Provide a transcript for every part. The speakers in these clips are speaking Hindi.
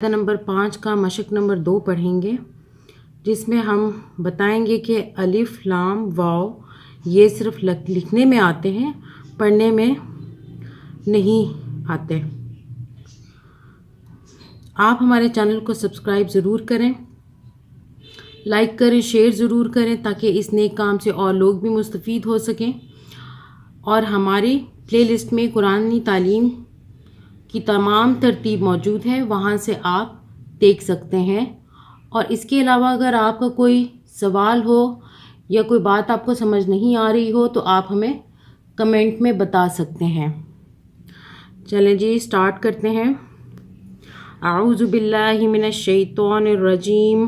नंबर 5 का मशक नंबर 2 पढ़ेंगे, जिसमें हम बताएंगे कि अलिफ लाम वाव ये सिर्फ लिखने में आते हैं, पढ़ने में नहीं आते। आप हमारे चैनल को सब्सक्राइब ज़रूर करें, लाइक करें, शेयर ज़रूर करें ताकि इस नेक काम से और लोग भी मुस्तफ़ीद हो सकें। और हमारी प्लेलिस्ट में कुरानी तालीम की तमाम तरतीब मौजूद है, वहाँ से आप देख सकते हैं। और इसके अलावा अगर आपका कोई सवाल हो या कोई बात आपको समझ नहीं आ रही हो तो आप हमें कमेंट में बता सकते हैं। चलें जी, स्टार्ट करते हैं। आऊज़ु बिल्लाहि मिनश शैतानिर रजीम,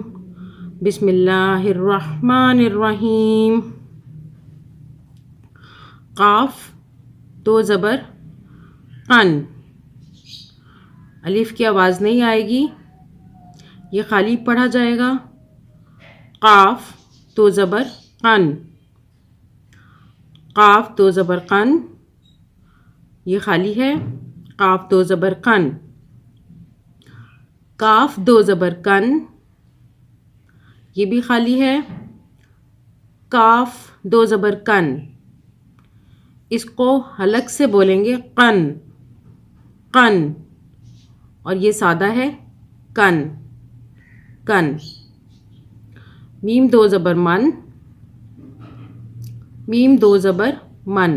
बिस्मिल्लाहिर रहमानिर रहीम। काफ तो ज़बर कन, अलिफ की आवाज़ नहीं आएगी, ये खाली पढ़ा जाएगा। काफ तो ज़बर कन, काफ तो ज़बर कन, ये खाली है। काफ तो ज़बर कन, काफ दो ज़बर कन, ये भी खाली है। काफ दो ज़बर कन, इसको हलक से बोलेंगे कन, कन, और ये सादा है कन, कन। मीम दो ज़बर मन, मीम दो ज़बर मन,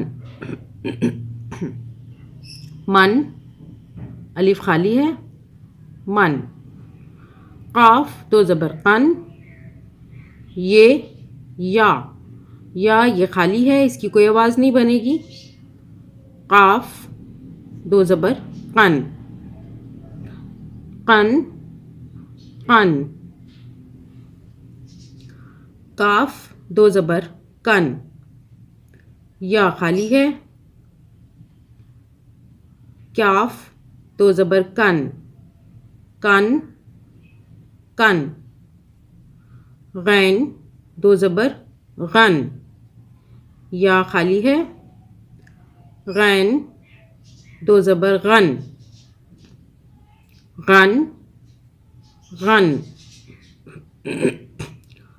मन, अलिफ खाली है, मन। काफ दो ज़बर कन, ये या ये खाली है, इसकी कोई आवाज़ नहीं बनेगी। काफ दो ज़बर कन, कन, कन। काफ दो ज़बर कन, या खाली है। क्याफ दो ज़बर कन, कन, कन। गैन दो ज़बर गन, या खाली है। गैन दो ज़बर गन, गन, गन।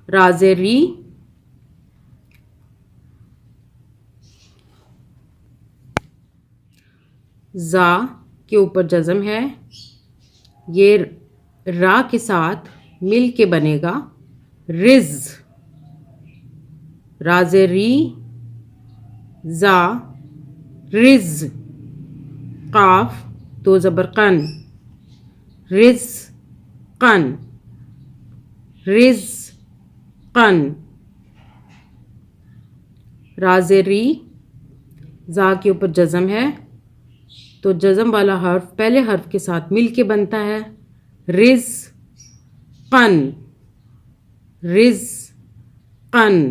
राज़ेरी, जा के ऊपर जज़म है, ये रा के साथ मिल के बनेगा रिज। राज़ेरी, जा, रिज। काफ दो ज़बर कन, रिज कन, रिज कन। राज़ेरी, जा के ऊपर जज़म है तो जज़म वाला हर्फ पहले हर्फ के साथ मिल के बनता है रिज कन, रिज कन।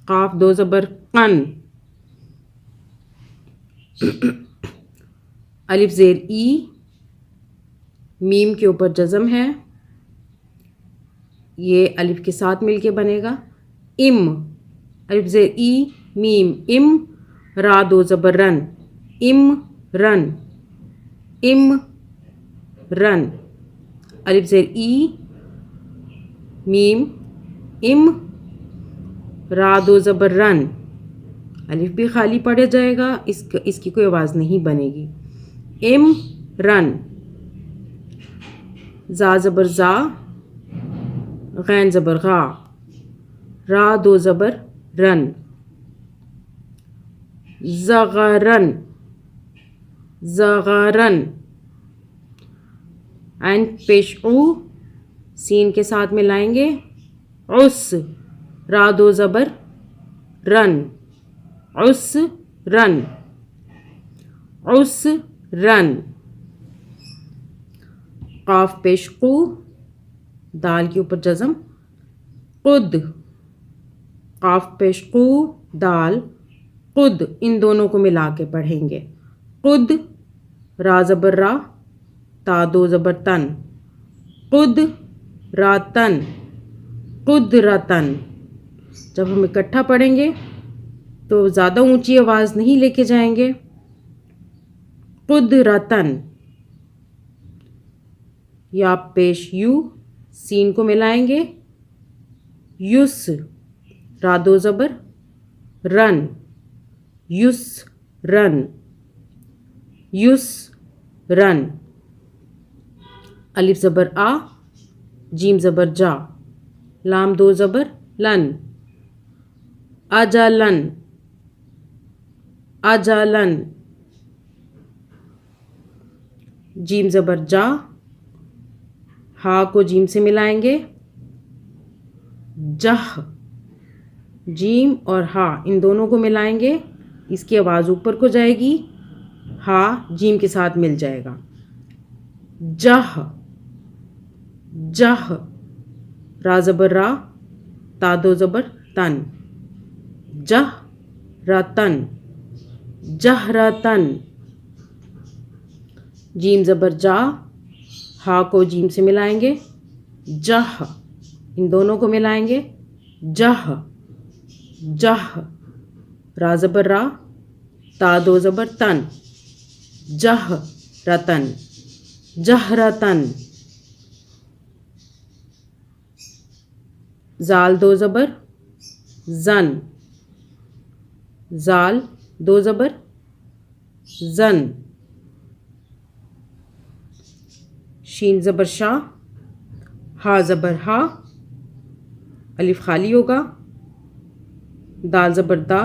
काफ दो ज़बर कन। अलिफ ज़ेर ई, मीम के ऊपर जज़म है, ये अलिफ के साथ मिल के बनेगा इम। अलिफ ज़ेर ई, मीम, इम। रा दो ज़बर रन, इम रन, इम रन। अलिफ ज़ेर ई, मीम, इम। रा दो ज़बर रन, अलिफ भी खाली पड़ जाएगा, इसकी कोई आवाज़ नहीं बनेगी। इम रन। जा ज़बर जा, गैन ज़बर गा, रा दो ज़बर रन। ज़गरन, ज़गरन। एंड पेश ऊ, सीन के साथ मिलाएंगे उस, रा दो ज़बर रन, उस रन, उस रन। काफ पेश कू, दाल के ऊपर जज़म, कुद। काफ पेश कू, दाल, कुद, इन दोनों को मिला के पढ़ेंगे कुद। रा ज़बर रा, ता दो ज़बर तन, कुद रातन, कुदरतन। जब हम इकट्ठा पढ़ेंगे तो ज़्यादा ऊंची आवाज़ नहीं लेके जाएंगे। कुदरतन, या पेश यू, सीन को मिलाएंगे, युस, रा दो ज़बर, रन, युस रन, युस रन। अलिफ ज़बर आ, जीम ज़बर जा, लाम दो ज़बर लन, अजालन, अजालन। जीम ज़बर जा, हा को जीम से मिलाएंगे, जह, जीम और हा इन दोनों को मिलाएंगे, इसकी आवाज़ ऊपर को जाएगी, हा जीम के साथ मिल जाएगा, जह, जह, रा ज़बर रा, ता दो ज़बर तन, जह रतन, जहरतन। जीम ज़बर जा, हा को जीम से मिलाएंगे, जह, इन दोनों को मिलाएंगे, जह, जह, रा ज़बर रा, ता दो ज़बर तन, जह रतन, जहरतन। जाल दो ज़बर जन, जाल दो ज़बर जन। शीन ज़बर शाह, हा ज़बर हा, अलिफ खाली होगा, दाल ज़बर दा,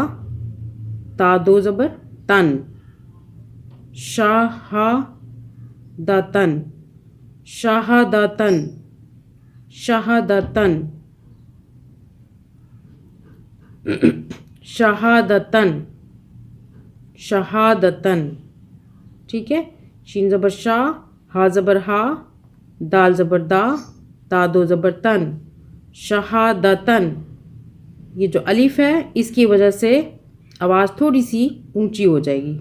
ता दो ज़बर तन, शाहा दातन, शाहादातन, शाहादातन, शहादतन, शहादतन। ठीक है। शीन ज़बर शाह, हा ज़बर हा, दाल ज़बर दा, ता दो ज़बर तन, शहादतन। ये जो अलिफ है इसकी वजह से आवाज़ थोड़ी सी ऊंची हो जाएगी,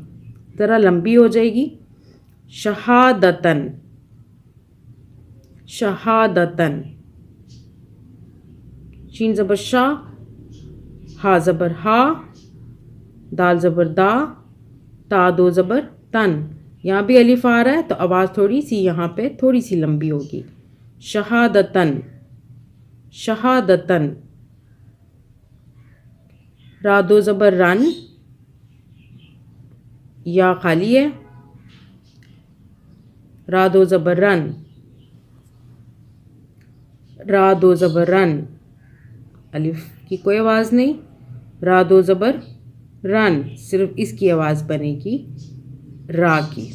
ज़रा लंबी हो जाएगी। शहादतन, शहादतन। शीन ज़बर शाह, हा ज़बर हा, दाल ज़बर दा, ता दो ज़बर तन। यहाँ भी अलिफ आ रहा है तो आवाज़ थोड़ी सी यहाँ पे थोड़ी सी लंबी होगी। शहादतन, शहादतन। रा दो ज़बर रन, या खाली है, रा दो ज़बर रन, रा दो ज़बर रन, अलिफ की कोई आवाज़ नहीं, रा दो ज़बर रन, सिर्फ इसकी आवाज़ बनेगी रा की,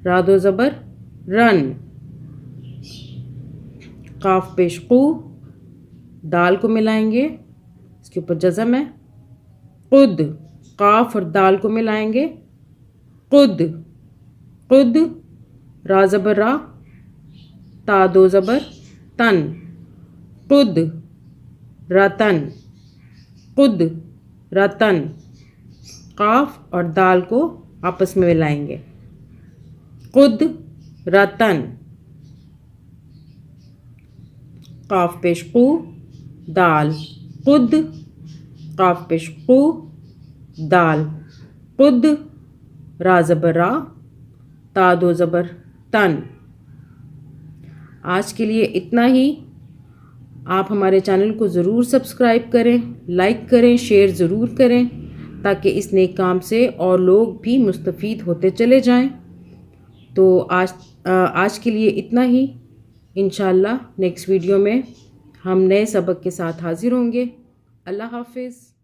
रा दो ज़बर रन। काफ पेश कू, दाल को मिलाएंगे, इसके ऊपर जज़म है, खुद, काफ और दाल को मिलाएंगे, खुद, खुद, रा ज़बर रा, ता दो ज़बर तन, खुद रतन, खुद रतन। काफ और दाल को आपस में मिलाएंगे, खुद रतन। काफ पेश कू, दाल, खुद, काफ पेश कू, दाल, खुद, रा ज़बर रा, ता दो ज़बर तन। आज के लिए इतना ही। आप हमारे चैनल को ज़रूर सब्सक्राइब करें, लाइक करें, शेयर ज़रूर करें, ताकि इस नेक काम से और लोग भी मुस्तफ़ीद होते चले जाएं। तो आज के लिए इतना ही। इंशाअल्लाह नेक्स्ट वीडियो में हम नए सबक के साथ हाज़िर होंगे। अल्लाह हाफ़िज़।